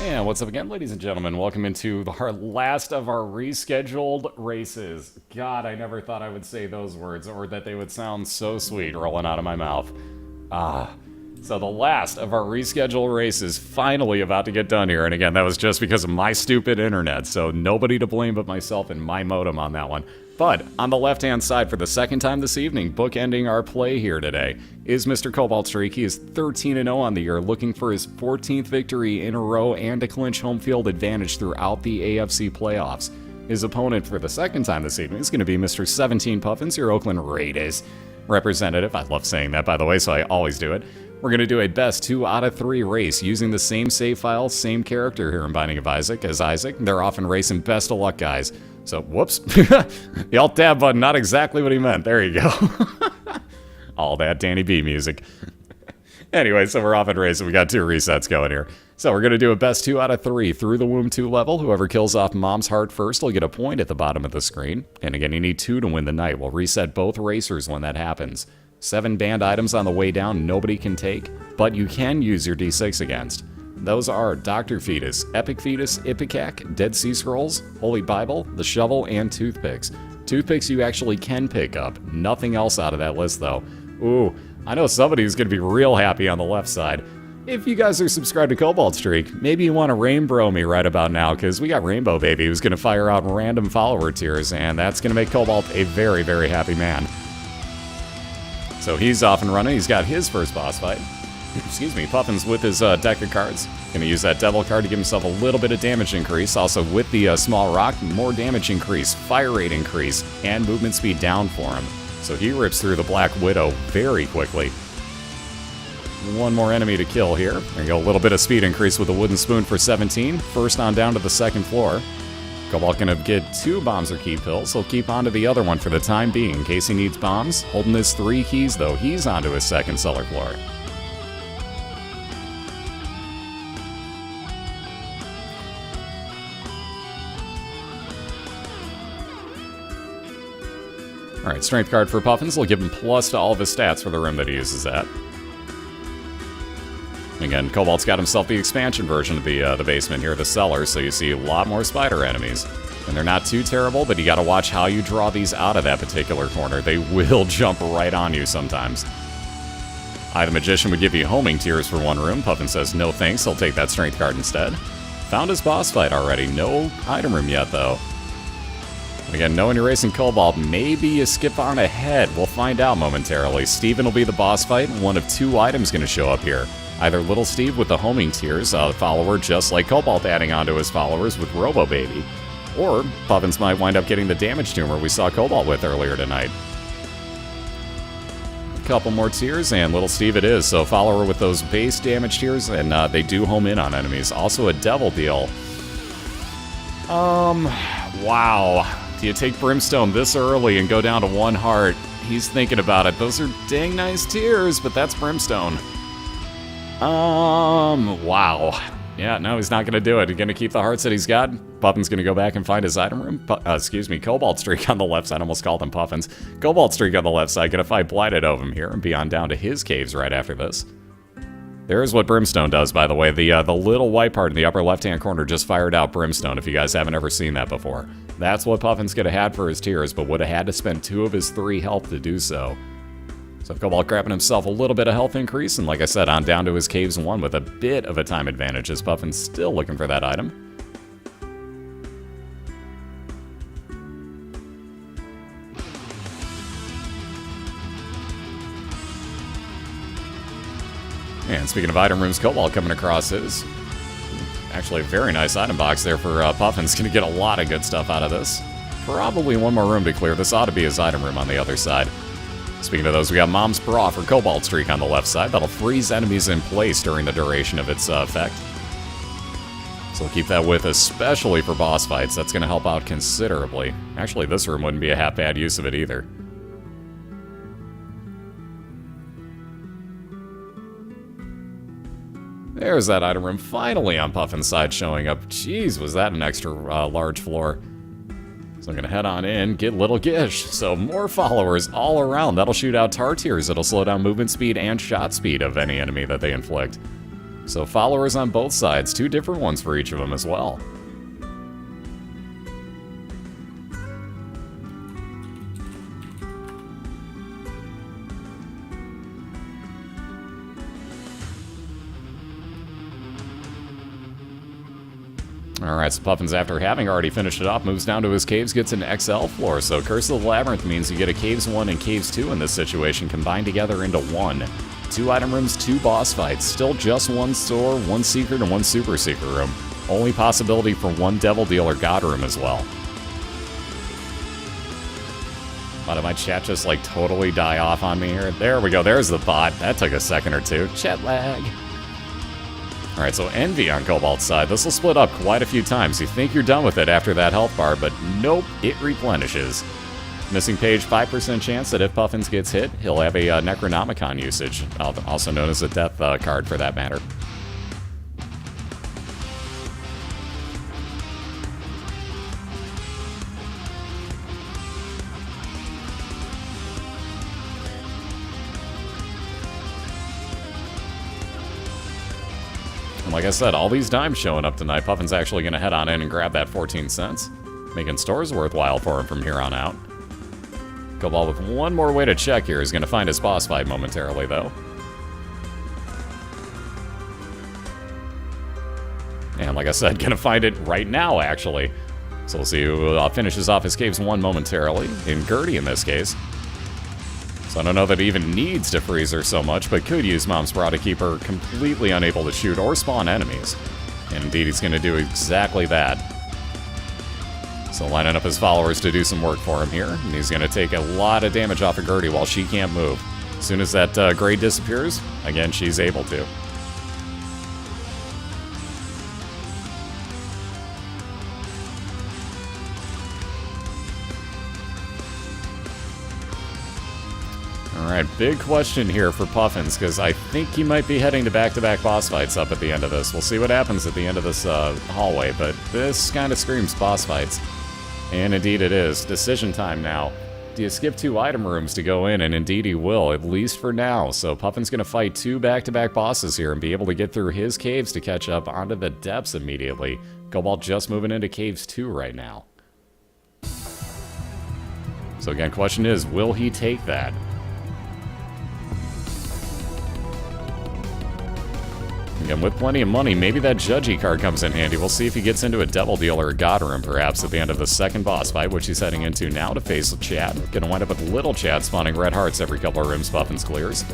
And what's up again, ladies and gentlemen? Welcome into our last of our rescheduled races. God, I never thought I would say those words, or that they would sound so sweet rolling out of my mouth. So the last of our rescheduled races finally about to get done here. And again, that was just because of my stupid internet, so nobody to blame but myself and my modem on that one. But on the left-hand side, for the second time this evening, bookending our play here today, is Mr. CobaltStreak. He is 13-0 on the year, looking for his 14th victory in a row and to clinch home field advantage throughout the AFC playoffs. His opponent for the second time this evening is going to be Mr. 17Puffins, your Oakland Raiders representative. I love saying that, by the way, so I always do it. We're going to do a best 2 out of 3 race using the same save file, same character here in Binding of Isaac as Isaac. They're off in racing. Best of luck, guys. So, whoops. The Alt-Tab button, not exactly what he meant. There you go. All that Danny B music. Anyway, so we're off and racing. We got 2 resets going here. So we're going to do a best 2 out of 3 through the Womb 2 level. Whoever kills off Mom's Heart first will get a point at the bottom of the screen. And again, you need 2 to win the night. We'll reset both racers when that happens. 7 banned items on the way down nobody can take, but you can use your D6 against. Those are Dr. Fetus, Epic Fetus, Ipecac, Dead Sea Scrolls, Holy Bible, the Shovel, and Toothpicks. Toothpicks you actually can pick up. Nothing else out of that list, though. Ooh, I know somebody who's going to be real happy on the left side. If you guys are subscribed to CobaltStreak, maybe you want to rainbow me right about now, because we got Rainbow Baby who's going to fire out random follower tiers, and that's going to make Cobalt a very, very happy man. So he's off and running. He's got his first boss fight. Excuse me, Puffins with his deck of cards. Going to use that Devil card to give himself a little bit of damage increase. Also with the Small Rock, more damage increase, fire rate increase, and movement speed down for him. So he rips through the Black Widow very quickly. One more enemy to kill here. There you go, a little bit of speed increase with the Wooden Spoon for 17. First on down to the second floor. Cobalt gonna get 2 bombs or key pills. He'll keep on to the other one for the time being in case he needs bombs. Holding his 3 keys though, he's onto his second cellar floor. Alright, strength card for Puffins will give him plus to all of his stats for the room that he uses that. Again, Cobalt's got himself the expansion version of the basement here, the cellar, so you see a lot more spider enemies. And they're not too terrible, but you gotta watch how you draw these out of that particular corner. They will jump right on you sometimes. I, the Magician, would give you homing tiers for 1 room. Puffin says no thanks, he'll take that strength card instead. Found his boss fight already. No item room yet, though. Again, knowing you're racing Cobalt, maybe you skip on ahead. We'll find out momentarily. Steven will be the boss fight, and one of 2 items going to show up here. Either Little Steve with the homing tiers, a follower just like Cobalt adding onto his followers with Robo Baby. Or Puffins might wind up getting the damage tumor we saw Cobalt with earlier tonight. A couple more tiers, and Little Steve it is. So follower with those base damage tiers, and they do home in on enemies. Also a Devil deal. Wow. Do you take Brimstone this early and go down to 1 heart? He's thinking about it. Those are dang nice tiers, but that's Brimstone. Wow. Yeah, no, he's not going to do it. He's going to keep the hearts that he's got. Puffin's going to go back and find his item room. Excuse me, CobaltStreak on the left side. I almost called him Puffins. CobaltStreak on the left side. Going to fight Blighted of him here and be on down to his caves right after this. There's what Brimstone does, by the way. The little white part in the upper left-hand corner just fired out Brimstone, if you guys haven't ever seen that before. That's what Puffin's could have had for his tiers, but would have had to spend 2 of his 3 health to do so. So Cobalt grabbing himself a little bit of health increase, and like I said, on down to his caves 1 with a bit of a time advantage, as Puffin's still looking for that item. And speaking of item rooms, Cobalt coming across his. Actually, a very nice item box there for Puffin's. Going to get a lot of good stuff out of this. Probably 1 more room to clear. This ought to be his item room on the other side. Speaking of those, we got Mom's Bra for CobaltStreak on the left side. That'll freeze enemies in place during the duration of its effect. So we'll keep that with, especially for boss fights. That's going to help out considerably. Actually, this room wouldn't be a half bad use of it either. There's that item room finally on Puffin's side showing up. Jeez, was that an extra large floor. So I'm going to head on in, get Little Gish. So more followers all around. That'll shoot out tar tiers. It'll slow down movement speed and shot speed of any enemy that they inflict. So followers on both sides, 2 different ones for each of them as well. Alright, so Puffins, after having already finished it off, moves down to his caves, gets an XL floor. So Curse of the Labyrinth means you get a Caves 1 and Caves 2 in this situation, combined together into 1. 2 item rooms, 2 boss fights. Still just 1 store, 1 secret, and 1 super secret room. Only possibility for 1 Devil Dealer God room as well. Why did my chat just like totally die off on me here? There we go, there's the bot. That took a second or two. Chat lag. Alright, so Envy on Cobalt's side. This will split up quite a few times. You think you're done with it after that health bar, but nope, it replenishes. Missing page, 5% chance that if Puffins gets hit, he'll have a Necronomicon usage, also known as a death card for that matter. Like I said, all these dimes showing up tonight. Puffin's actually going to head on in and grab that 14 cents. Making stores worthwhile for him from here on out. Cobalt with one more way to check here. Is going to find his boss fight momentarily, though. And like I said, going to find it right now, actually. So we'll see who finishes off his Caves 1 momentarily. In Gertie, in this case. So I don't know that he even needs to freeze her so much, but could use Mom's Bra to keep her completely unable to shoot or spawn enemies. And indeed, he's going to do exactly that. So lining up his followers to do some work for him here. And he's going to take a lot of damage off of Gertie while she can't move. As soon as that grade disappears, again, she's able to. Alright, big question here for Puffins, because I think he might be heading to back-to-back boss fights up at the end of this. We'll see what happens at the end of this hallway, but this kind of screams boss fights. And indeed it is. Decision time now. Do you skip 2 item rooms to go in? And indeed he will, at least for now. So Puffin's going to fight 2 back-to-back bosses here and be able to get through his caves to catch up onto the depths immediately. Cobalt just moving into Caves 2 right now. So again, question is, will he take that? Again, with plenty of money, maybe that Judgy card comes in handy. We'll see if he gets into a Devil Dealer or God Room, perhaps, at the end of the second boss fight, which he's heading into now to face Chad. Gonna wind up with Little Chad spawning red hearts every couple of rooms Puffins clears.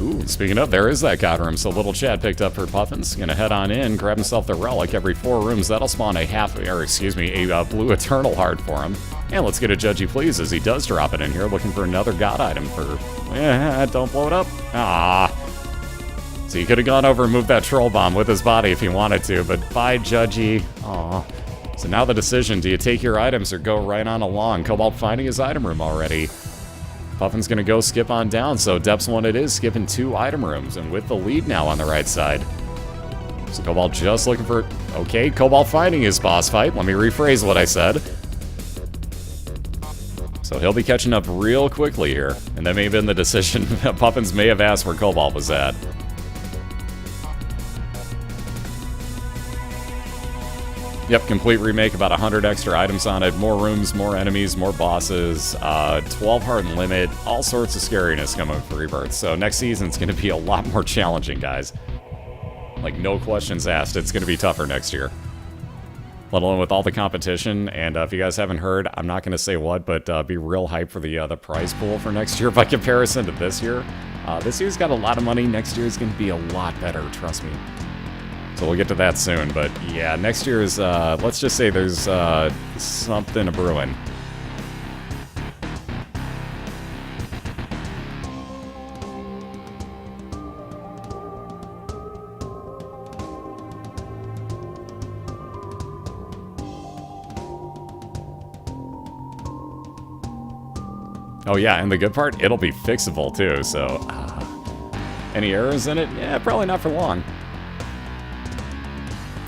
Ooh, speaking of, there is that God Room, so Little Chad picked up for Puffins. Gonna head on in, grab himself the Relic. Every 4 rooms, that'll spawn a Blue Eternal Heart for him. And let's get a Judgy Please as he does drop it in here, looking for another God item for... don't blow it up. Ah. So he could have gone over and moved that Troll Bomb with his body if he wanted to, but bye, Judgy. Aw. So now the decision, do you take your items or go right on along? Cobalt finding his item room already. Puffin's gonna go skip on down, so Depths 1 it is, skipping 2 item rooms, and with the lead now on the right side. So Cobalt just looking for... Okay, Cobalt finding his boss fight. Let me rephrase what I said. So he'll be catching up real quickly here, and that may have been the decision. Puffins may have asked where Cobalt was at. Yep, complete remake, about 100 extra items on it, more rooms, more enemies, more bosses, 12 heart limit, all sorts of scariness coming with Rebirth. So next season's going to be a lot more challenging, guys. Like, no questions asked, it's going to be tougher next year. Let alone with all the competition, and if you guys haven't heard, I'm not going to say what, but be real hyped for the prize pool for next year by comparison to this year. This year's got a lot of money, next year's going to be a lot better, trust me. So we'll get to that soon, but yeah, next year's, let's just say there's something a brewing. Oh yeah, and the good part, it'll be fixable too, so... any errors in it? Yeah, probably not for long.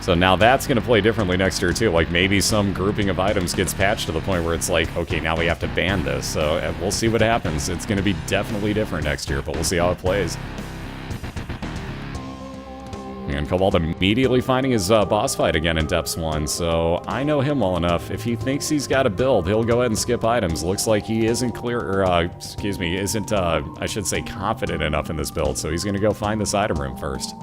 So now that's going to play differently next year too. Like maybe some grouping of items gets patched to the point where it's like, okay, now we have to ban this. So we'll see what happens. It's going to be definitely different next year, but we'll see how it plays. And Cobalt immediately finding his boss fight again in Depths 1, so I know him well enough. If he thinks he's got a build, he'll go ahead and skip items. Looks like he isn't clear, or excuse me, isn't, I should say, confident enough in this build, so he's going to go find this item room first.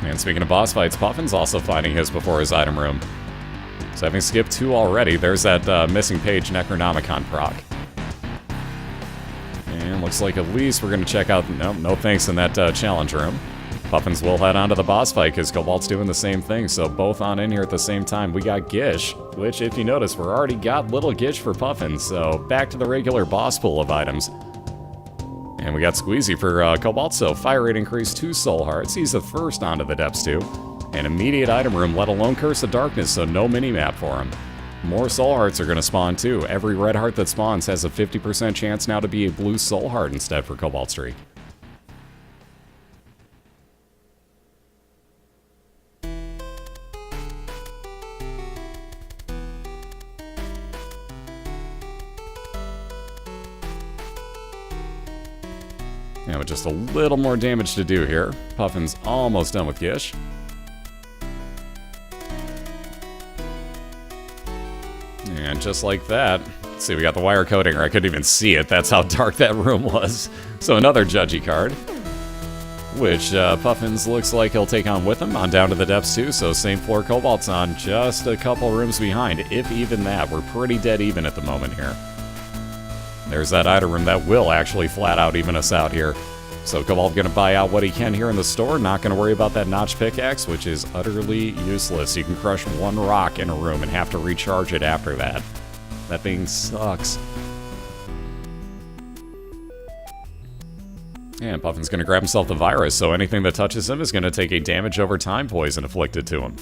And speaking of boss fights, Puffin's also finding his before his item room. So having skipped 2 already, there's that missing page Necronomicon proc. And looks like at least we're going to check out... No thanks in that challenge room. Puffins will head on to the boss fight because Cobalt's doing the same thing, so both on in here at the same time. We got Gish, which if you notice, we're already got little Gish for Puffins, so back to the regular boss pool of items. And we got Squeezy for Cobalt, so fire rate increased 2 soul hearts. He's the first onto the depths too. An immediate item room, let alone Curse of Darkness, so no mini-map for him. More soul hearts are going to spawn too. Every red heart that spawns has a 50% chance now to be a blue soul heart instead for CobaltStreak. Now with just a little more damage to do here. Puffin's almost done with Gish. And just like that, let's see, we got the wire coating, or I couldn't even see it. That's how dark that room was. So another Judgy card, which Puffins looks like he'll take on with him on down to the depths too. So same floor Cobalt's on, just a couple rooms behind, if even that. We're pretty dead even at the moment here. There's that item room that will actually flat out even us out here. So Cobalt gonna buy out what he can here in the store, not gonna worry about that notch pickaxe, which is utterly useless. You can crush 1 rock in a room and have to recharge it after that. That thing sucks. And Puffin's gonna grab himself the virus, so anything that touches him is gonna take a damage over time poison afflicted to him.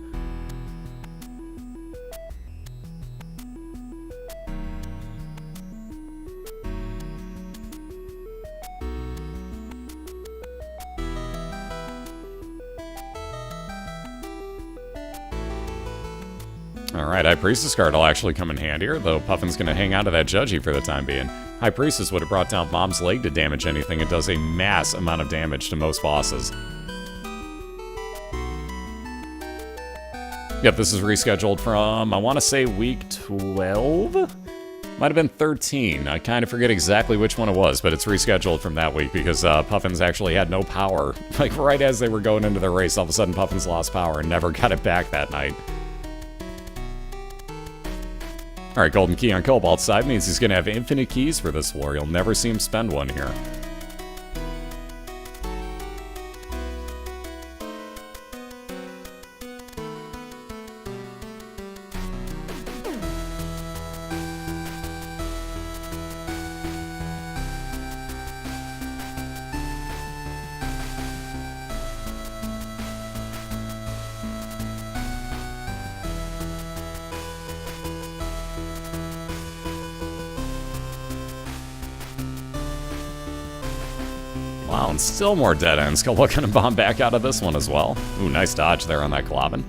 Alright, High Priestess card will actually come in handier, though Puffin's going to hang on to that Judgy for the time being. High Priestess would have brought down Mom's leg to damage anything. It does a mass amount of damage to most bosses. Yep, this is rescheduled from, I want to say, week 12? Might have been 13. I kind of forget exactly which one it was, but it's rescheduled from that week because Puffins actually had no power. Like, right as they were going into the race, all of a sudden Puffins lost power and never got it back that night. Alright, golden key on Cobalt's side means he's going to have infinite keys for this war. You'll never see him spend one here. Wow, and still more dead ends. Cobalt gonna bomb back out of this one as well. Ooh, nice dodge there on that Clobbin.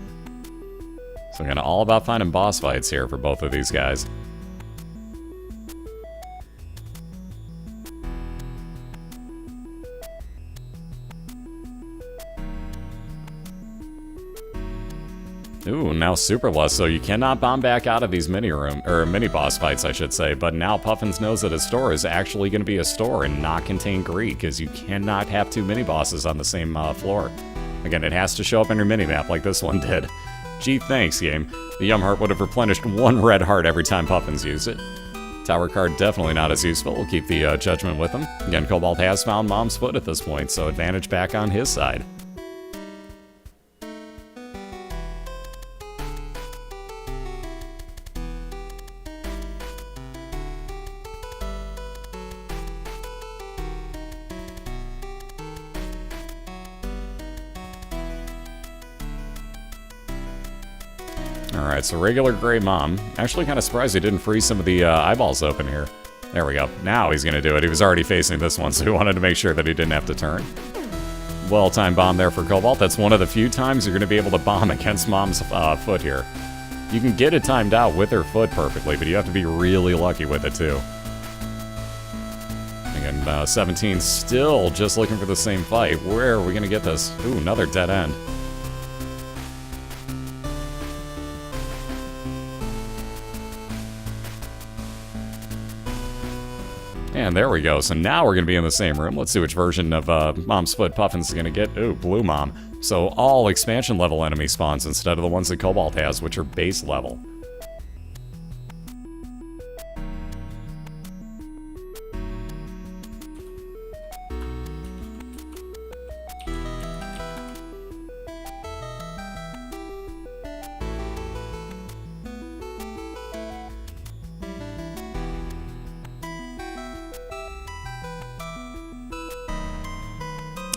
So we're gonna all about finding boss fights here for both of these guys. Ooh, now super lust, so you cannot bomb back out of these mini boss fights, I should say, but now Puffins knows that his store is actually going to be a store and not contain greed, because you cannot have 2 mini bosses on the same floor. Again, it has to show up in your mini-map like this one did. Gee, thanks, game. The Yum Heart would have replenished 1 red heart every time Puffins used it. Tower card definitely not as useful. We'll keep the Judgment with him. Again, Cobalt has found Mom's foot at this point, so advantage back on his side. Alright, so regular Gray Mom. Actually kind of surprised he didn't freeze some of the eyeballs open here. There we go. Now he's going to do it. He was already facing this one, so he wanted to make sure that he didn't have to turn. Well-timed bomb there for Cobalt. That's one of the few times you're going to be able to bomb against Mom's foot here. You can get it timed out with her foot perfectly, but you have to be really lucky with it, too. Again, 17 still just looking for the same fight. Where are we going to get this? Ooh, another dead end. And there we go. So now we're going to be in the same room. Let's see which version of Mom's Foot Puffins is going to get. Ooh, Blue Mom. So all expansion level enemy spawns instead of the ones that Cobalt has, which are base level.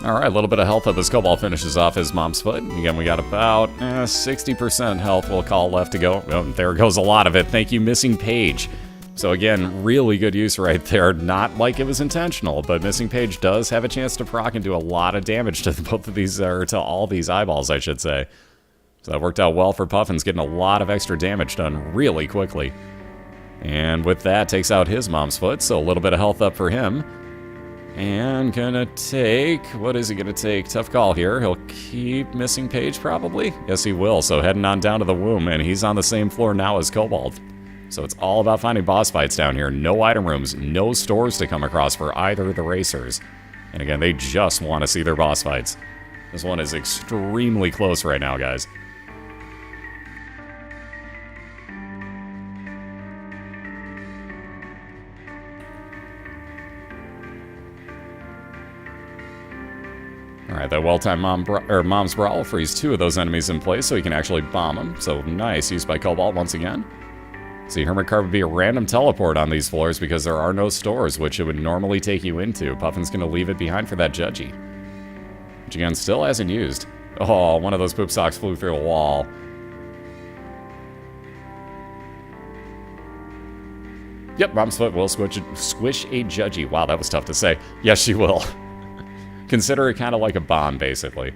Alright, a little bit of health up as Cobalt finishes off his Mom's Foot. Again, we got about 60% health we'll call left to go. Oh, there goes a lot of it. Thank you, Missing Page. So again, really good use right there. Not like it was intentional, but Missing Page does have a chance to proc and do a lot of damage to both of these, or to all these eyeballs, I should say. So that worked out well for Puffins, getting a lot of extra damage done really quickly. And with that, takes out his Mom's Foot, so a little bit of health up for him. And gonna take... what is he gonna take? Tough call here. He'll keep Missing Page, probably? Yes, he will. So heading on down to the womb, and he's on the same floor now as Cobalt. So it's all about finding boss fights down here. No item rooms, no stores to come across for either of the racers. And again, they just want to see their boss fights. This one is extremely close right now, guys. Alright, that well-timed Mom's Brawl frees 2 of those enemies in place so he can actually bomb them. So nice, used by Cobalt once again. See, Hermit Card would be a random teleport on these floors because there are no stores, which it would normally take you into. Puffin's going to leave it behind for that Judgy. Which again, still hasn't used. Oh, one of those poop socks flew through a wall. Yep, Mom's Foot will squish a Judgy. Wow, that was tough to say. Yes, she will. Consider it kind of like a bomb, basically.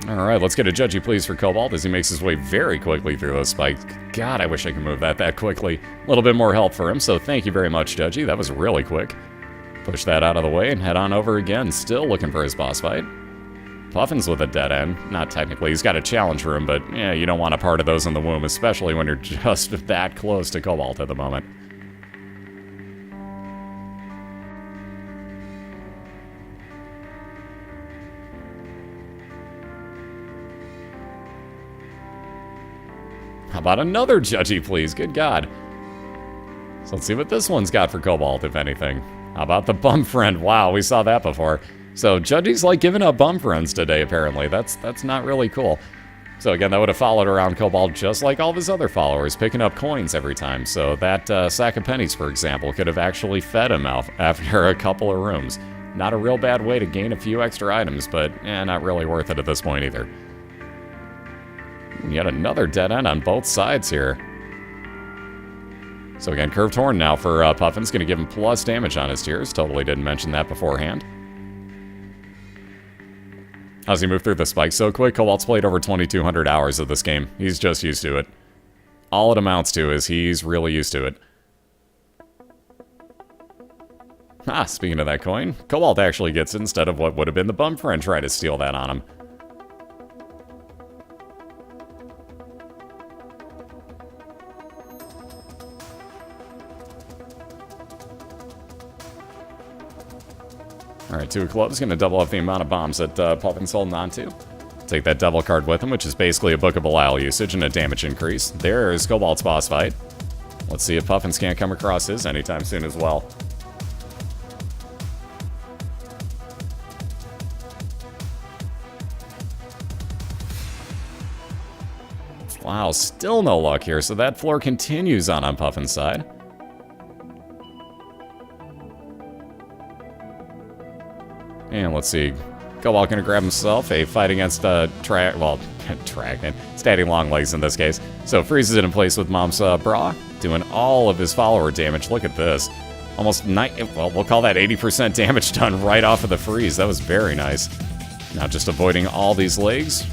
Alright, let's get a Judgy, please, for Cobalt as he makes his way very quickly through those spikes. God, I wish I could move that quickly. A little bit more help for him, so thank you very much, Judgy. That was really quick. Push that out of the way and head on over again, still looking for his boss fight. Puffin's with a dead end. Not technically, he's got a challenge room, but yeah, you don't want a part of those in the womb, especially when you're just that close to Cobalt at the moment. How about another Judgy, please? Good God. So let's see what this one's got for Cobalt, if anything. How about the bum friend? Wow, we saw that before. So Judgy's like giving up bum friends today, apparently. That's not really cool. So again, that would have followed around Cobalt just like all of his other followers, picking up coins every time. So that sack of pennies, for example, could have actually fed him out after a couple of rooms. Not a real bad way to gain a few extra items, but not really worth it at this point either. Yet another dead end on both sides here. So again, Curved Horn now for Puffin's, going to give him plus damage on his tiers. Totally didn't mention that beforehand. How's he move through the spikes so quick? Cobalt's played over 2,200 hours of this game. He's just used to it. All it amounts to is he's really used to it. Ah, speaking of that coin, Cobalt actually gets it instead of what would have been the bum friend trying to steal that on him. Alright, 2 of clubs, going to double up the amount of bombs that Puffin's holding on to. Take that devil card with him, which is basically a Book of BOILeR usage and a damage increase. There's Cobalt's boss fight. Let's see if Puffin's can't come across his anytime soon as well. Wow, still no luck here, so that floor continues on Puffin's side. And let's see. Cobalt gonna grab himself a fight against Dragon, Standing Longlegs in this case. So freezes it in place with Mom's bra, doing all of his follower damage. Look at this. Almost well, we'll call that 80% damage done right off of the freeze. That was very nice. Now just avoiding all these legs.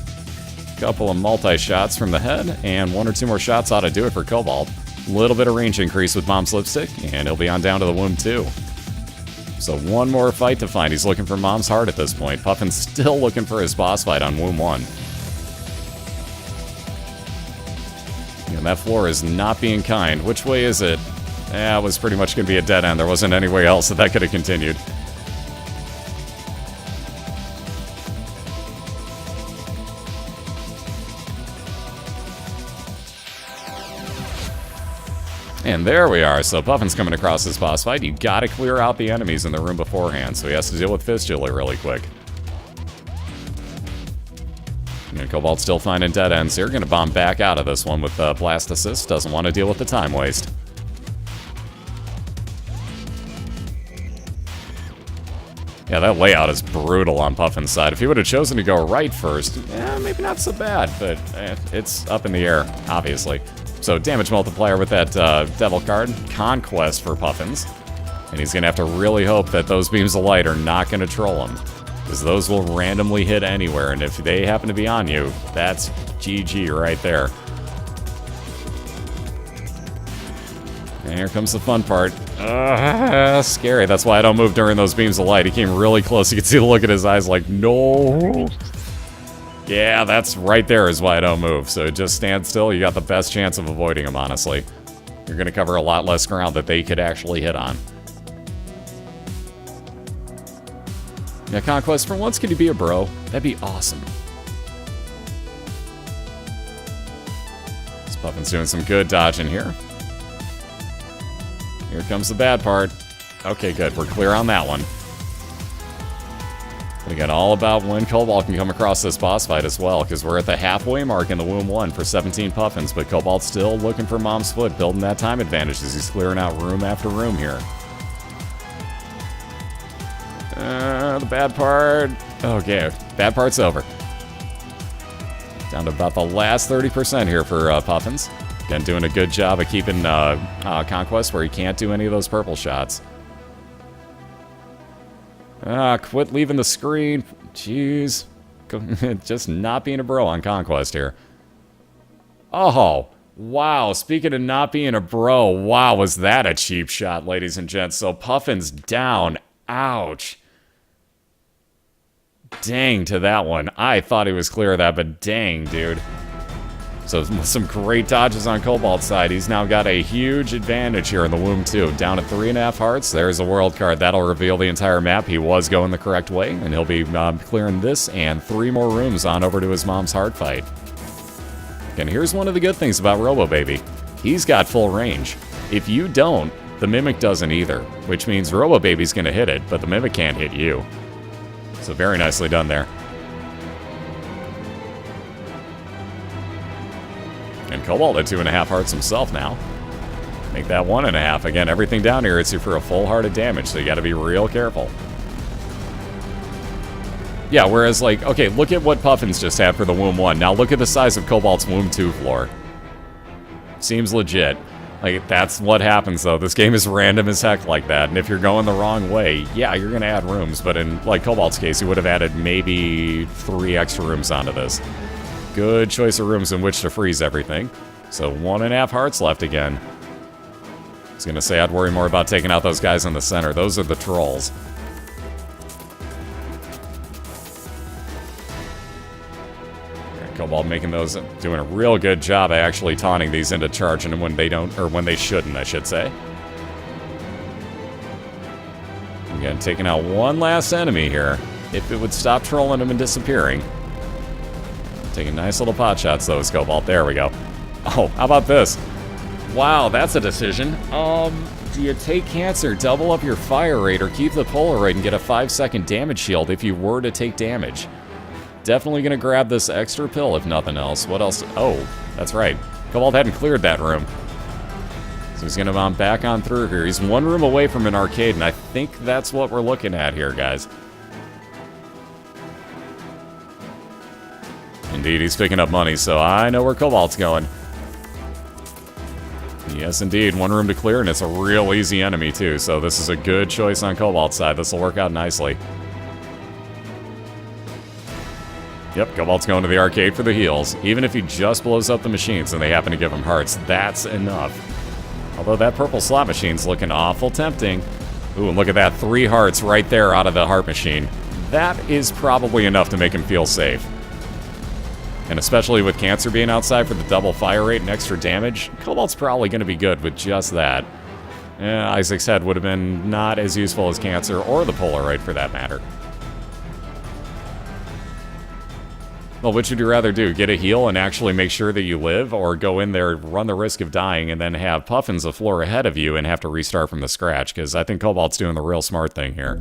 Couple of multi-shots from the head, and 1 or 2 more shots ought to do it for Cobalt. Little bit of range increase with Mom's lipstick, and he'll be on down to the womb too. So one more fight to find. He's looking for Mom's heart at this point. Puffin's still looking for his boss fight on womb 1. And that floor is not being kind. Which way is it? It was pretty much going to be a dead end. There wasn't any way else that could have continued. And there we are. So Puffin's coming across this boss fight. You gotta clear out the enemies in the room beforehand, so he has to deal with Fistula really quick. And Cobalt's still finding dead ends here. Gonna bomb back out of this one with Blast Assist. Doesn't want to deal with the time waste. Yeah, that layout is brutal on Puffin's side. If he would have chosen to go right first, maybe not so bad, but it's up in the air, obviously. So damage multiplier with that devil card. Conquest for Puffins. And he's going to have to really hope that those beams of light are not going to troll him. Because those will randomly hit anywhere, and if they happen to be on you, that's GG right there. And here comes the fun part. Scary. That's why I don't move during those beams of light. He came really close. You can see the look in his eyes like, no. Yeah, that's right there is why I don't move. So just stand still. You got the best chance of avoiding him, honestly. You're going to cover a lot less ground that they could actually hit on. Yeah, Conquest, for once, can you be a bro? That'd be awesome. This Puffin's doing some good dodging here. Here comes the bad part. Okay, good. We're clear on that one. Again, all about when Cobalt can come across this boss fight as well, because we're at the halfway mark in the womb 1 for 17Puffins, but Cobalt's still looking for Mom's foot, building that time advantage as he's clearing out room after room here. The bad part. Okay, bad part's over. Down to about the last 30% here for Puffins. Again, doing a good job of keeping Conquest where he can't do any of those purple shots. Quit leaving the screen. Jeez. Just not being a bro on Conquest here. Oh, wow. Speaking of not being a bro, wow, was that a cheap shot, ladies and gents. So Puffin's down. Ouch. Dang to that one. I thought he was clear of that, but dang, dude. So some great dodges on Cobalt's side. He's now got a huge advantage here in the womb 2. Down to 3.5 hearts. There's a world card. That'll reveal the entire map. He was going the correct way, and he'll be clearing this and 3 more rooms on over to his mom's heart fight. And here's one of the good things about Robo Baby. He's got full range. If you don't, the Mimic doesn't either, which means Robo Baby's going to hit it, but the Mimic can't hit you. So very nicely done there. And Cobalt at 2.5 hearts himself now. Make that 1.5. Again, everything down here hits you for a full heart of damage, so you gotta be real careful. Yeah, whereas, like, okay, look at what Puffins just had for the womb 1. Now look at the size of Cobalt's womb 2 floor. Seems legit. Like, that's what happens, though. This game is random as heck like that, and if you're going the wrong way, yeah, you're gonna add rooms, but in, like, Cobalt's case, he would have added maybe 3 extra rooms onto this. Good choice of rooms in which to freeze everything. So 1.5 hearts left again. I was going to say I'd worry more about taking out those guys in the center. Those are the trolls. Cobalt making those, doing a real good job of actually taunting these into charging them when they don't, or when they shouldn't, I should say. Again, taking out one last enemy here. If it would stop trolling them and disappearing. Taking nice little pot shots, though, as Cobalt. There we go. Oh, how about this? Wow, that's a decision. Do you take cancer, double up your fire rate, or keep the Polaroid and get a 5-second damage shield if you were to take damage? Definitely gonna grab this extra pill, if nothing else. What else? Oh, that's right. Cobalt hadn't cleared that room. So he's gonna bomb back on through here. He's 1 room away from an arcade, and I think that's what we're looking at here, guys. Indeed, he's picking up money, so I know where Cobalt's going. Yes, indeed. One room to clear, and it's a real easy enemy, too. So this is a good choice on Cobalt's side. This will work out nicely. Yep, Cobalt's going to the arcade for the heals. Even if he just blows up the machines and they happen to give him hearts, that's enough. Although that purple slot machine's looking awful tempting. Ooh, and look at that. 3 hearts right there out of the heart machine. That is probably enough to make him feel safe. And especially with Cancer being outside for the double fire rate and extra damage, Cobalt's probably going to be good with just that. Isaac's head would have been not as useful as Cancer or the Polaroid for that matter. Well, which would you rather do? Get a heal and actually make sure that you live, or go in there, run the risk of dying, and then have Puffins a floor ahead of you and have to restart from the scratch? Because I think Cobalt's doing the real smart thing here.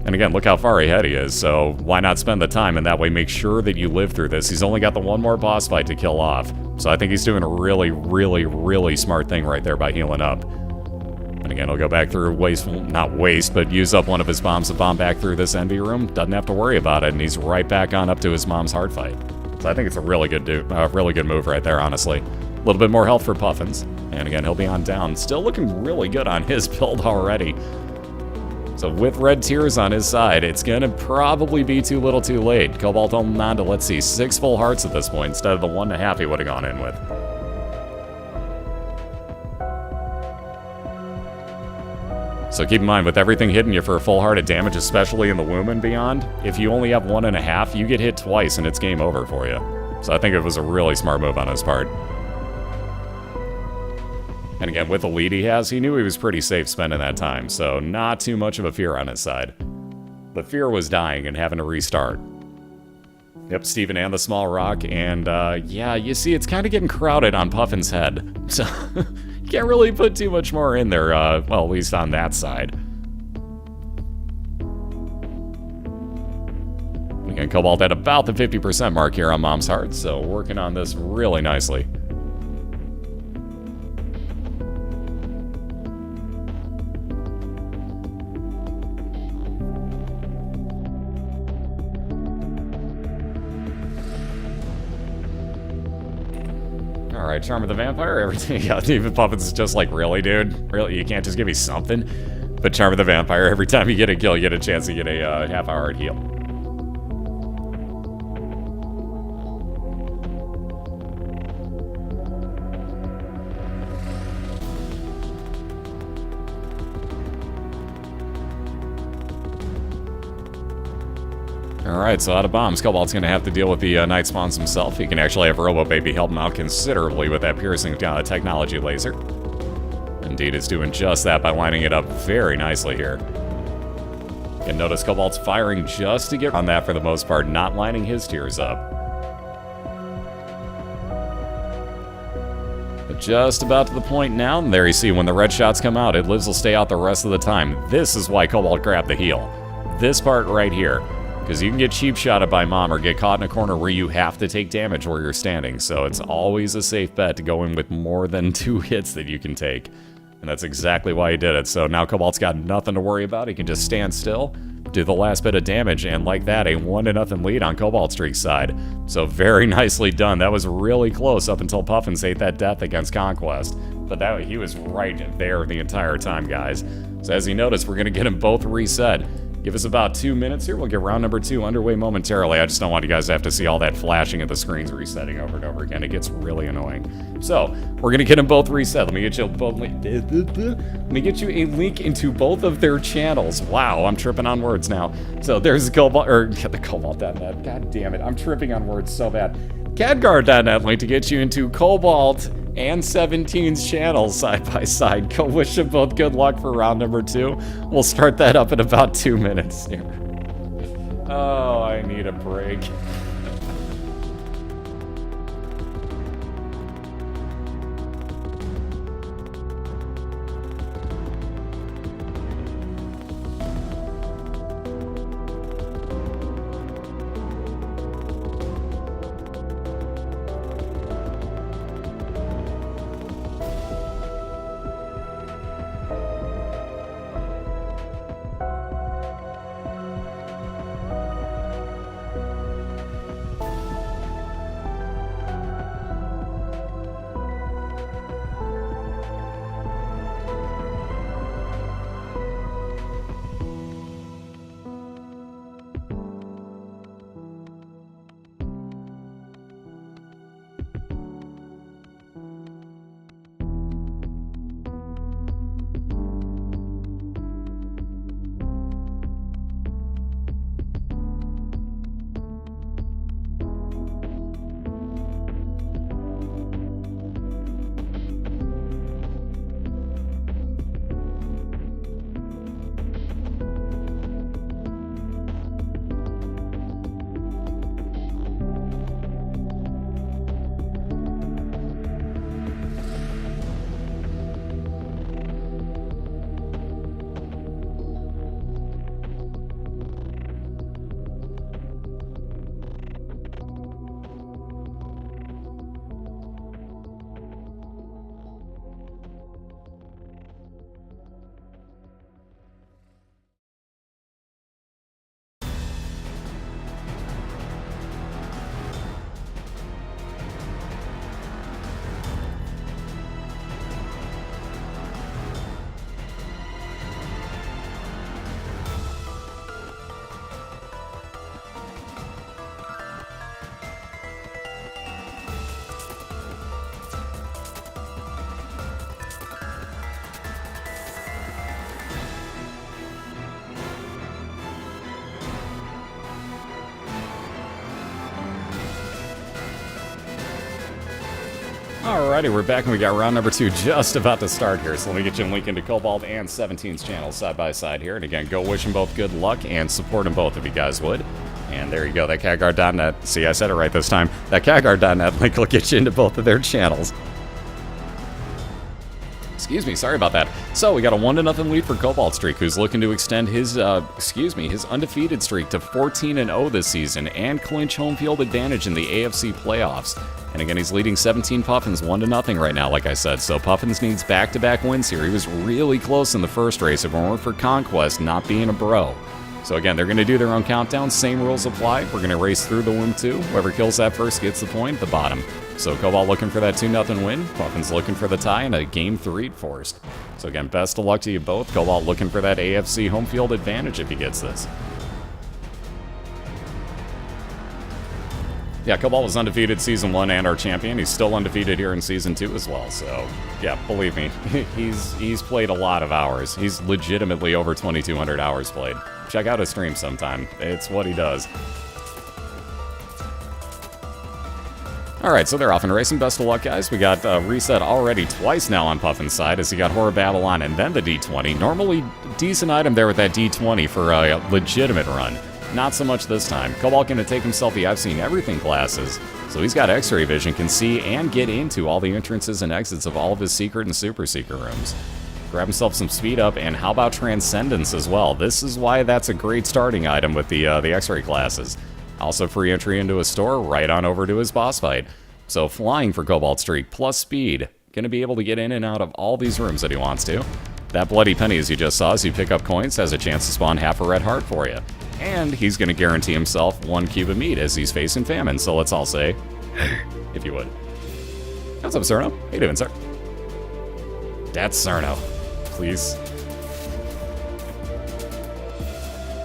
And again, look how far ahead he is, so why not spend the time and that way make sure that you live through this? He's only got the one more boss fight to kill off. So I think he's doing a really, really, really smart thing right there by healing up. And again, he'll go back through not waste, but use up one of his bombs to bomb back through this envy room. Doesn't have to worry about it, and he's right back on up to his mom's heart fight. So I think it's a really good move right there, honestly. A little bit more health for Puffins. And again, he'll be on down. Still looking really good on his build already. So with red tears on his side, it's going to probably be too little too late. Cobalt holding on to, let's see, 6 full hearts at this point, instead of the 1.5 he would have gone in with. So keep in mind, with everything hitting you for a full heart of damage, especially in the womb and beyond, if you only have 1.5, you get hit twice and it's game over for you. So I think it was a really smart move on his part. And again, with the lead he has, he knew he was pretty safe spending that time, so not too much of a fear on his side. The fear was dying and having to restart. Yep, Steven and the small rock, and yeah, you see, it's kind of getting crowded on Puffin's head. So, you can't really put too much more in there, well, at least on that side. Again, Cobalt at about the 50% mark here on Mom's Heart, so working on this really nicely. Alright, Charm of the Vampire, everything. Yeah, even Puffins is just like, really, dude? Really? You can't just give me something? But Charm of the Vampire, every time you get a kill, you get a chance to get a half-hour heal. Alright, so out of bombs, Cobalt's going to have to deal with the Night Spawns himself. He can actually have Robo Baby help him out considerably with that piercing technology laser. Indeed, it's doing just that by lining it up very nicely here. You can notice Cobalt's firing just to get on that for the most part, not lining his tears up. But just about to the point now, and there you see when the red shots come out, Lives will stay out the rest of the time. This is why Cobalt grabbed the heal. This part right here. Because you can get cheap shotted by Mom or get caught in a corner where you have to take damage where you're standing. So it's always a safe bet to go in with more than 2 hits that you can take. And that's exactly why he did it. So now Cobalt's got nothing to worry about. He can just stand still, do the last bit of damage, and like that, a 1-0 lead on CobaltStreak's side. So very nicely done. That was really close up until Puffins ate that death against Conquest. But he was right there the entire time, guys. So as you notice, we're going to get them both reset. Give us about 2 minutes here. We'll get round number 2 underway momentarily. I just don't want you guys to have to see all that flashing of the screens resetting over and over again. It gets really annoying. So, we're going to get them both reset. Let me get you a link into both of their channels. Wow, I'm tripping on words now. So, there's the Cobalt.net. God damn it, I'm tripping on words so bad. Cadguard.net link to get you into Cobalt and 17's channels side by side. Go wish them both good luck for round number 2. We'll start that up in about 2 minutes here. Oh, I need a break. Alrighty, we're back and we got round number 2 just about to start here. So let me get you a link into Cobalt and 17's channel side by side here. And again, go wish them both good luck and support them both if you guys would. And there you go, that catguard.net. See, I said it right this time. That catguard.net link will get you into both of their channels. Excuse me, sorry about that. So we got a 1-0 lead for CobaltStreak, who's looking to extend his, his undefeated streak to 14-0 this season and clinch home field advantage in the AFC playoffs. And again, he's leading 17Puffins 1-0 right now, like I said. So Puffins needs back-to-back wins here. He was really close in the first race if it weren't for Conquest not being a bro. So again, they're going to do their own countdown. Same rules apply. We're going to race through the womb 2. Whoever kills that first gets the point at the bottom. So Cobalt looking for that 2-0 win. Puffins looking for the tie and a Game 3 forced. So again, best of luck to you both. Cobalt looking for that AFC home field advantage if he gets this. Yeah, Cobalt was undefeated Season 1 and our champion. He's still undefeated here in Season 2 as well. So, yeah, believe me, he's played a lot of hours. He's legitimately over 2,200 hours played. Check out his stream sometime. It's what he does. Alright, so they're off and racing. Best of luck, guys. We got reset already twice now on Puffin's side as he got Horror Babylon and then the D20. Normally, decent item there with that D20 for a legitimate run. Not so much this time. Cobalt gonna take himself the I've Seen Everything classes, so he's got X-ray vision, can see and get into all the entrances and exits of all of his secret and super secret rooms. Grab himself some speed up, and how about Transcendence as well? This is why that's a great starting item with the X-ray classes. Also free entry into a store, right on over to his boss fight. So flying for CobaltStreak plus speed, gonna be able to get in and out of all these rooms that he wants to. That bloody penny, as you just saw, as you pick up coins, has a chance to spawn half a red heart for you. And he's going to guarantee himself 1 cube of meat as he's facing famine. So let's all say, if you would. What's up, Cerno? How you doing, sir? That's Cerno. Please.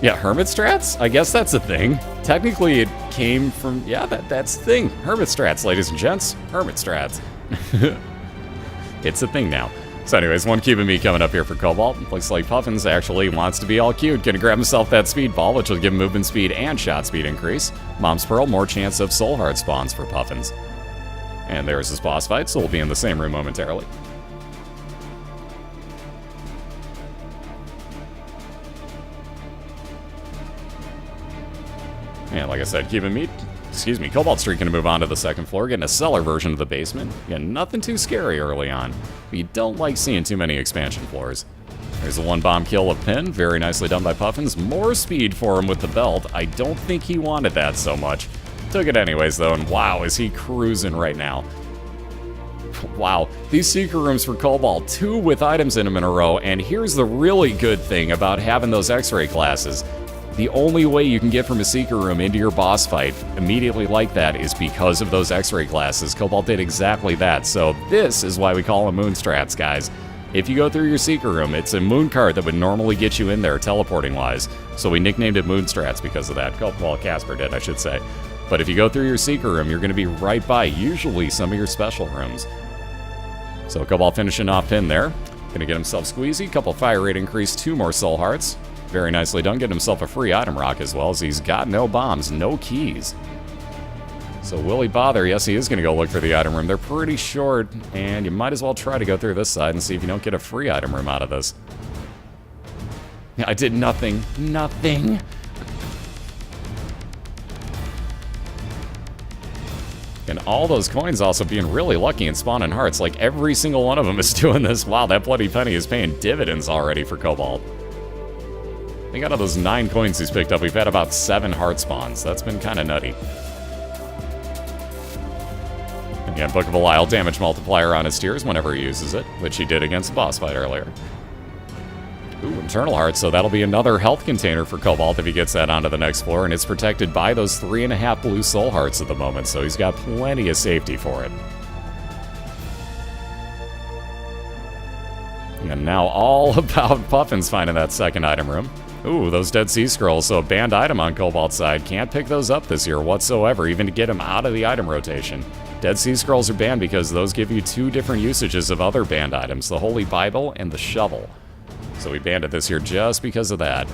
Yeah, hermit strats? I guess that's a thing. Technically, it came from... Yeah, that's the thing. Hermit strats, ladies and gents. Hermit strats. It's a thing now. So anyways, 1 cube of meat coming up here for Cobalt. Looks like Puffins actually wants to be all cute. Gonna grab himself that speed ball, which will give him movement speed and shot speed increase. Mom's Pearl, more chance of soul heart spawns for Puffins. And there's his boss fight, so we'll be in the same room momentarily. And like I said, cube of meat. CobaltStreak gonna move on to the second floor, getting a cellar version of the basement. Again, nothing too scary early on. But you don't like seeing too many expansion floors. There's a 1-bomb kill of Pin, very nicely done by Puffins. More speed for him with the belt. I don't think he wanted that so much. Took it anyways though, and wow, is he cruising right now. Wow, these secret rooms for Cobalt, 2 with items in them in a row, and here's the really good thing about having those X-ray classes. The only way you can get from a secret room into your boss fight immediately like that is because of those X-ray classes. Cobalt did exactly that, so this is why we call them moon strats, guys. If you go through your secret room, it's a moon card that would normally get you in there, teleporting-wise. So we nicknamed it moon strats because of that. Well, Casper did, I should say. But if you go through your secret room, you're going to be right by, usually, some of your special rooms. So Cobalt finishing off Pin there. Going to get himself Squeezy, couple fire rate increase, 2 more soul hearts. Very nicely done, getting himself a free item rock as well, as he's got no bombs, no keys. So will he bother? Yes, he is going to go look for the item room. They're pretty short, and you might as well try to go through this side and see if you don't get a free item room out of this. Yeah, I did nothing. Nothing. And all those coins also being really lucky and spawning hearts. Like, every single one of them is doing this. Wow, that bloody penny is paying dividends already for Cobalt. I think out of those 9 coins he's picked up, we've had about 7 heart spawns. That's been kind of nutty. Again, Book of BOILeR damage multiplier on his tiers whenever he uses it, which he did against the boss fight earlier. Ooh, internal heart, so that'll be another health container for Cobalt if he gets that onto the next floor, and it's protected by those 3.5 blue soul hearts at the moment, so he's got plenty of safety for it. And now all about Puffins finding that second item room. Ooh, those Dead Sea Scrolls, so a banned item on Cobalt's side. Can't pick those up this year whatsoever, even to get him out of the item rotation. Dead Sea Scrolls are banned because those give you 2 different usages of other banned items, the Holy Bible and the Shovel. So we banned it this year just because of that.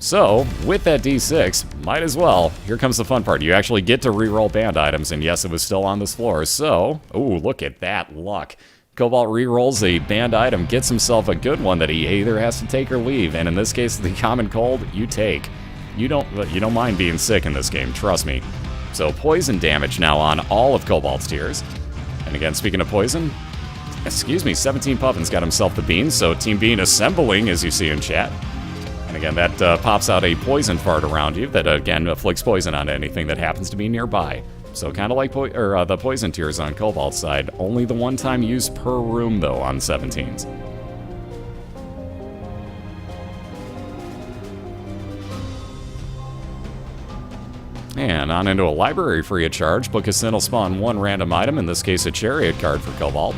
So, with that D6, might as well. Here comes the fun part. You actually get to reroll banned items, and yes, it was still on this floor. So, ooh, look at that luck. Cobalt rerolls a banned item, gets himself a good one that he either has to take or leave, and in this case, the common cold, you take. You don't mind being sick in this game, trust me. So, poison damage now on all of Cobalt's tiers. And again, speaking of poison, excuse me, 17Puffins got himself the bean, so Team Bean assembling, as you see in chat. And again, that pops out a poison fart around you that, again, afflicts poison on anything that happens to be nearby. So kind of like the poison tiers on Cobalt's side, only the one-time use per room, though, on 17s. And on into a library free of charge. Book of Sin will spawn one random item, in this case a Chariot card for Cobalt.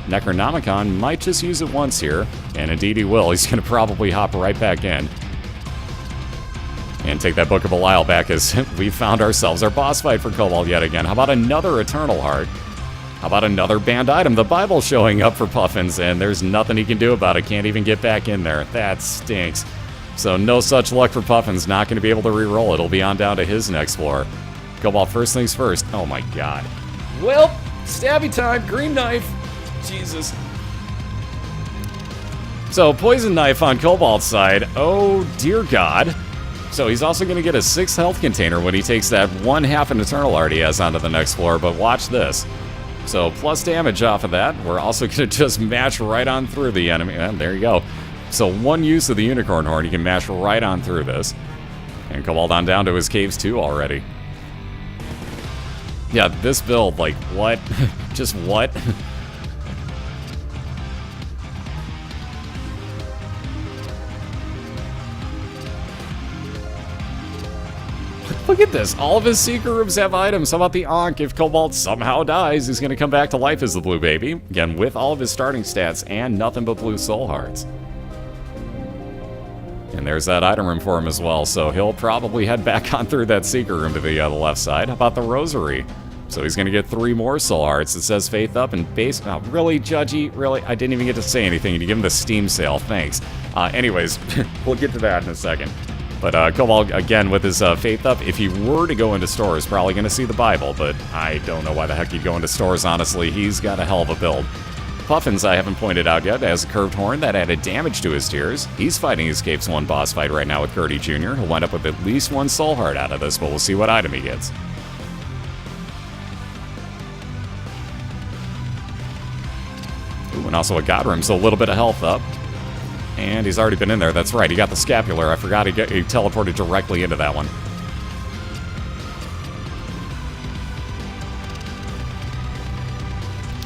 Necronomicon might just use it once here, and indeed he will. He's going to probably hop right back in. And take that Book of BOILeR back as we found ourselves our boss fight for Cobalt yet again. How about another Eternal Heart? How about another banned item? The Bible showing up for Puffins, and there's nothing he can do about it. Can't even get back in there. That stinks. So no such luck for Puffins. Not going to be able to re-roll it. It'll be on down to his next floor. Cobalt, first things first. Oh my god. Well, stabby time. Green knife. Jesus. So, poison knife on Cobalt's side. Oh, dear God. So he's also going to get a 6 health container when he takes that 1/2 an Eternal Heart he has onto the next floor, but watch this. So, plus damage off of that. We're also going to just mash right on through the enemy. And there you go. So, one use of the Unicorn Horn, you can mash right on through this. And Cobalt on down to his caves, too, already. Yeah, this build, like, what? Just what? Look at this. All of his secret rooms have items. How about the Ankh? If Cobalt somehow dies, he's going to come back to life as the blue baby. Again, with all of his starting stats and nothing but blue soul hearts. And there's that item room for him as well, so he'll probably head back on through that secret room to the left side. How about the Rosary? So he's going to get 3 more soul hearts. It says Faith Up and base... Oh, really, Judgy? Really? I didn't even get to say anything. You give him the Steam sale. Thanks. Anyways, we'll get to that in a second. But Cobalt, again, with his Faith Up, if he were to go into stores, probably going to see the Bible, but I don't know why the heck he'd go into stores, honestly. He's got a hell of a build. Puffins, I haven't pointed out yet, has a curved horn that added damage to his tiers. He's fighting his Capes 1 boss fight right now with Gertie Jr. He'll wind up with at least 1 soul heart out of this, but we'll see what item he gets. Ooh, and also a God Room, so a little bit of health up. And he's already been in there. That's right. He got the scapular. I forgot he teleported directly into that one.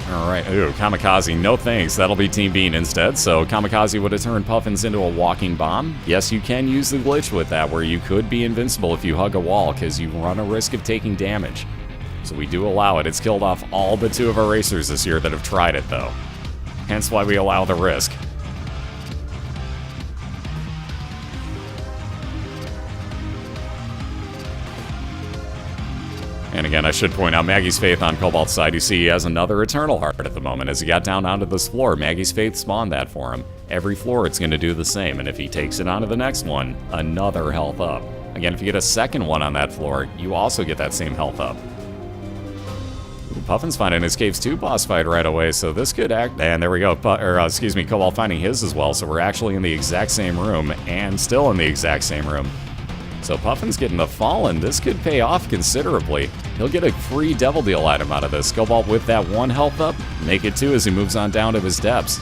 Alright. Ooh, Kamikaze. No thanks. That'll be Team Bean instead. So Kamikaze would have turned Puffins into a walking bomb. Yes, you can use the glitch with that, where you could be invincible if you hug a wall, because you run a risk of taking damage. So we do allow it. It's killed off all but 2 of our racers this year that have tried it, though. Hence why we allow the risk. And again, I should point out Maggie's Faith on Cobalt's side. You see he has another Eternal Heart at the moment. As he got down onto this floor, Maggie's Faith spawned that for him. Every floor it's going to do the same, and if he takes it onto the next one, another health up. Again, if you get a second one on that floor, you also get that same health up. Ooh, Puffin's finding his Caves 2 boss fight right away, so this could act... And there we go. Cobalt finding his as well, so we're actually in the exact same room, and still in the exact same room. So Puffin's getting the Fallen. This could pay off considerably. He'll get a free Devil Deal item out of this. Cobalt with that 1 health up, make it 2 as he moves on down to his depths.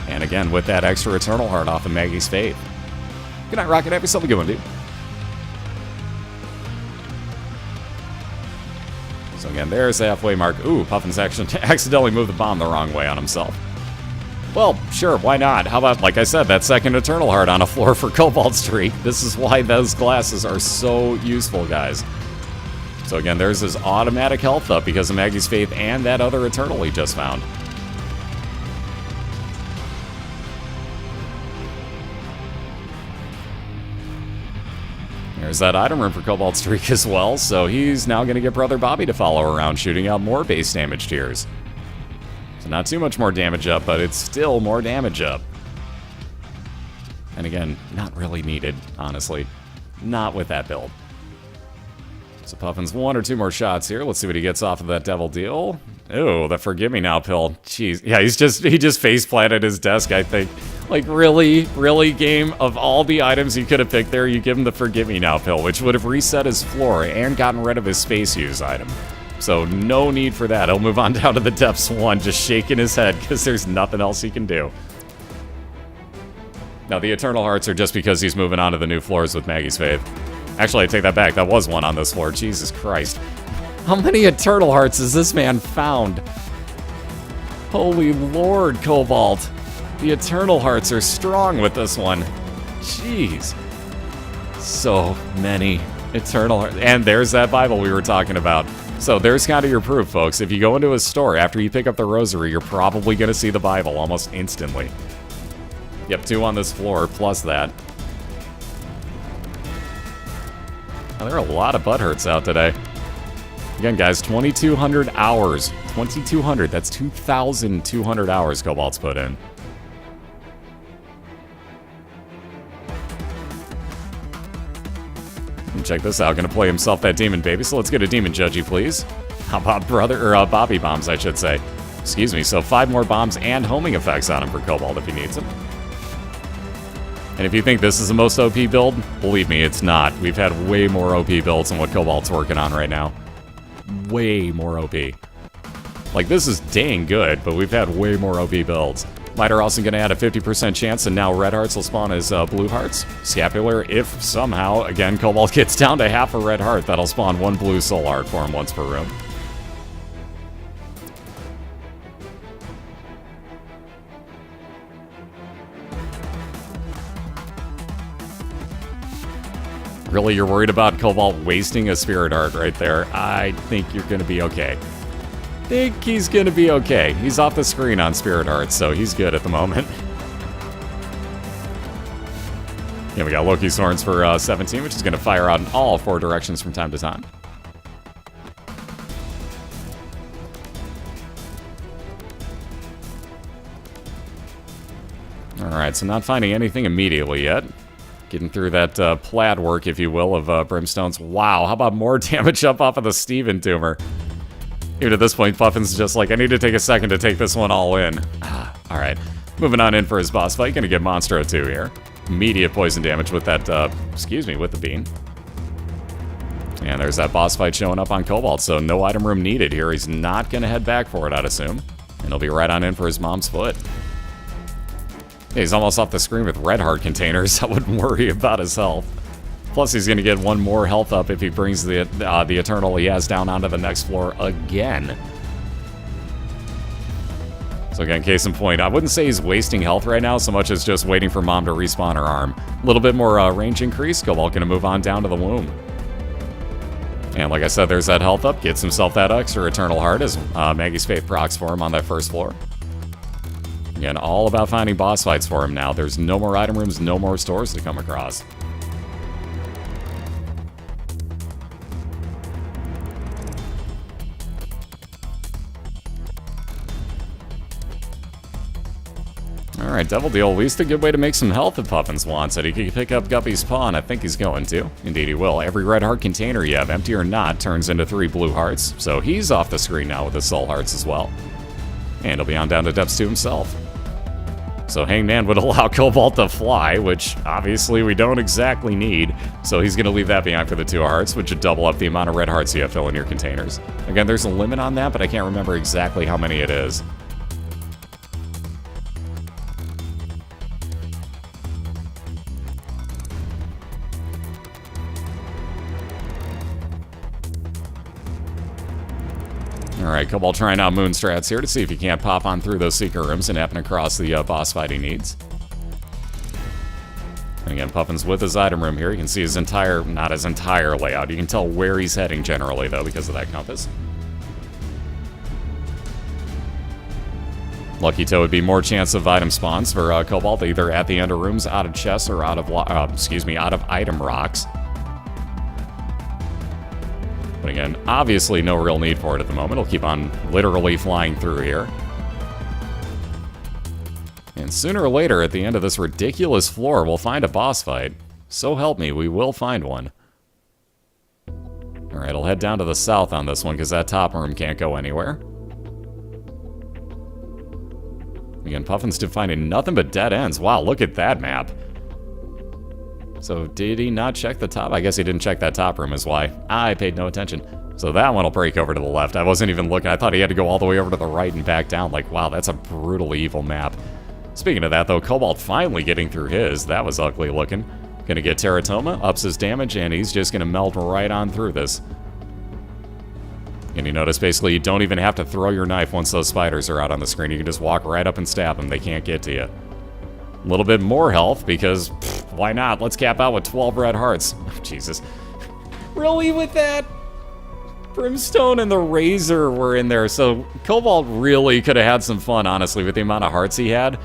And again, with that extra Eternal Heart off of Maggie's Faith. Good night, Rocket. Have yourself a good one, dude. So again, there's the halfway mark. Ooh, Puffin's accidentally moved the bomb the wrong way on himself. Well, sure, why not? How about, like I said, that second Eternal Heart on a floor for CobaltStreak? This is why those glasses are so useful, guys. So again, there's his automatic health up because of Maggie's Faith and that other Eternal he just found. There's that item room for CobaltStreak as well, so he's now going to get Brother Bobby to follow around, shooting out more base damage tiers. So not too much more damage up, but it's still more damage up. And again, not really needed, honestly. Not with that build. So Puffins 1 or 2 more shots here. Let's see what he gets off of that Devil Deal. Oh, the Forgive Me Now pill. Jeez. Yeah, he just face planted his desk, I think. Like, really, game? Of all the items you could have picked there, you give him the Forgive Me Now pill, which would have reset his floor and gotten rid of his space use item. So no need for that. He'll move on down to the Depths 1, just shaking his head because there's nothing else he can do. Now, the Eternal Hearts are just because he's moving on to the new floors with Maggie's Faith. Actually, I take that back. That was one on this floor. Jesus Christ. How many Eternal Hearts has this man found? Holy Lord, Cobalt. The Eternal Hearts are strong with this one. Jeez. So many Eternal Hearts. And there's that Bible we were talking about. So there's kind of your proof, folks. If you go into a store after you pick up the Rosary, you're probably going to see the Bible almost instantly. Yep, 2 on this floor, plus that. Now, there are a lot of butt hurts out today. Again, guys, 2,200 hours. 2,200. That's 2,200 hours Cobalt's put in. And check this out. Gonna play himself that Demon Baby. So let's get a Demon Judgy, please. How about Bobby Bombs, I should say. Excuse me. So 5 more bombs and homing effects on him for Cobalt if he needs them. And if you think this is the most OP build, believe me, it's not. We've had way more OP builds than what Cobalt's working on right now. Way more OP. Like, this is dang good, but we've had way more OP builds. Might are also going to add a 50% chance, and now Red Hearts will spawn as Blue Hearts. Scapular, if somehow, again, Cobalt gets down to half a Red Heart, that'll spawn 1 Blue Soul Heart for him once per room. Really, you're worried about Cobalt wasting a Spirit Heart right there? I think you're going to be okay. Think he's going to be okay. He's off the screen on Spirit Hearts, so he's good at the moment. Yeah, we got Loki's Horns for 17, which is going to fire out in all 4 directions from time to time. Alright, so not finding anything immediately yet. Getting through that plaid work, if you will, of Brimstones. Wow, how about more damage up off of the Steven Tumor? Even at this point, Puffin's just like, I need to take a second to take this one all in. Alright, moving on in for his boss fight. Gonna get Monstro 2 here. Immediate poison damage with that, with the bean. And there's that boss fight showing up on Cobalt, so no item room needed here. He's not gonna head back for it, I'd assume. And he'll be right on in for his mom's foot. Yeah, he's almost off the screen with Red Heart containers. I wouldn't worry about his health. Plus, he's going to get 1 more health up if he brings the Eternal he has down onto the next floor again. So again, case in point, I wouldn't say he's wasting health right now so much as just waiting for Mom to respawn her arm. A little bit more range increase. Cobalt going to move on down to the womb. And like I said, there's that health up. Gets himself that extra Eternal Heart as Maggie's Faith procs for him on that first floor. Again, all about finding boss fights for him now. There's no more item rooms, no more stores to come across. Alright, Devil Deal, at least a good way to make some health if Puffins wants it. He can pick up Guppy's Paw, and I think he's going to. Indeed he will. Every Red Heart container you have, empty or not, turns into 3 Blue Hearts. So he's off the screen now with his Soul Hearts as well. And he'll be on down to Depths 2 himself. So Hangman would allow Cobalt to fly, which obviously we don't exactly need. So he's going to leave that behind for the 2 hearts, which would double up the amount of Red Hearts you have filling your containers. Again, there's a limit on that, but I can't remember exactly how many it is. Alright, Cobalt trying out Moonstrats here to see if he can't pop on through those secret rooms and happen across the boss fight he needs. And again, Puffin's with his item room here. You can see his entire, not his entire layout. You can tell where he's heading generally, though, because of that compass. Lucky Toe would be more chance of item spawns for Cobalt, either at the end of rooms, out of chests, or out of item rocks. But again, obviously no real need for it at the moment. He'll keep on literally flying through here. And sooner or later, at the end of this ridiculous floor, we'll find a boss fight. So help me, we will find one. Alright, I'll head down to the south on this one, because that top room can't go anywhere. Again, Puffins did finding nothing but dead ends. Wow, look at that map. So, did he not check the top? I guess he didn't check that top room is why. I paid no attention. So that one will break over to the left. I wasn't even looking. I thought he had to go all the way over to the right and back down. Like, wow, that's a brutally evil map. Speaking of that, though, Cobalt finally getting through his. That was ugly looking. Gonna get Teratoma, ups his damage, and he's just gonna melt right on through this. And you notice, basically, you don't even have to throw your knife once those spiders are out on the screen. You can just walk right up and stab them. They can't get to you. A little bit more health, because, why not? Let's cap out with 12 red hearts. Oh, Jesus. Really with that? Brimstone and the Razor were in there, so Cobalt really could have had some fun, honestly, with the amount of hearts he had.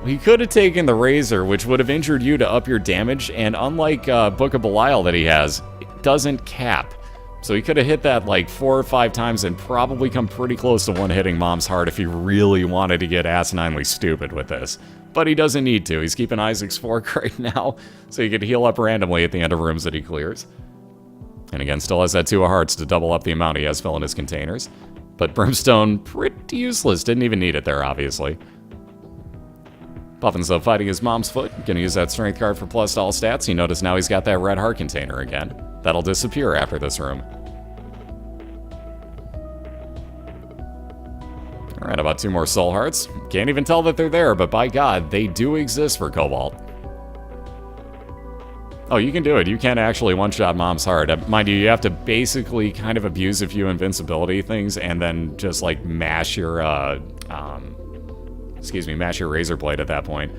He could have taken the Razor, which would have injured you to up your damage, and unlike Book of BOILeR that he has, it doesn't cap. So he could have hit that like 4 or 5 times and probably come pretty close to one-hitting Mom's heart if he really wanted to get asininely stupid with this. But he doesn't need to. He's keeping Isaac's fork right now, so he could heal up randomly at the end of rooms that he clears. And again, still has that 2 of hearts to double up the amount he has filling his containers. But Brimstone, pretty useless. Didn't even need it there, obviously. Puffins, though, fighting his mom's foot. Gonna use that strength card for plus to all stats. You notice now he's got that red heart container again. That'll disappear after this room. Alright, about 2 more soul hearts. Can't even tell that they're there, but by God, they do exist for Cobalt. Oh, you can do it. You can actually one-shot Mom's heart. Mind you, you have to basically kind of abuse a few invincibility things and then just, like, mash your, mash your razor blade at that point.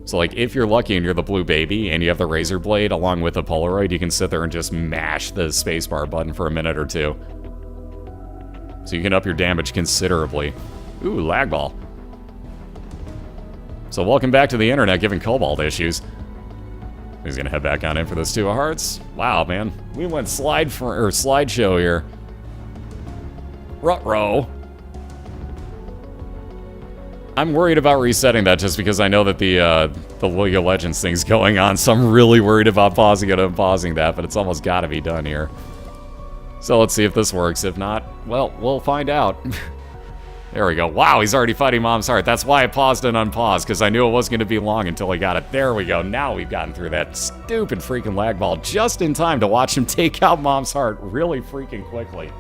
So, like, if you're lucky and you're the blue baby and you have the razor blade along with a Polaroid, you can sit there and just mash the spacebar button for a minute or 2. So you can up your damage considerably. Ooh, lag ball. So welcome back to the internet giving Cobalt issues. He's gonna head back on in for those 2 of hearts. Wow, man. We went slideshow here. Ruh-roh. I'm worried about resetting that just because I know that the League of Legends thing's going on, so I'm really worried about pausing it and unpausing that, but it's almost gotta be done here. So let's see if this works. If not, well, we'll find out. There we go. Wow, he's already fighting Mom's heart. That's why I paused and unpaused, because I knew it wasn't going to be long until I got it. There we go. Now we've gotten through that stupid freaking lag ball just in time to watch him take out Mom's heart really freaking quickly.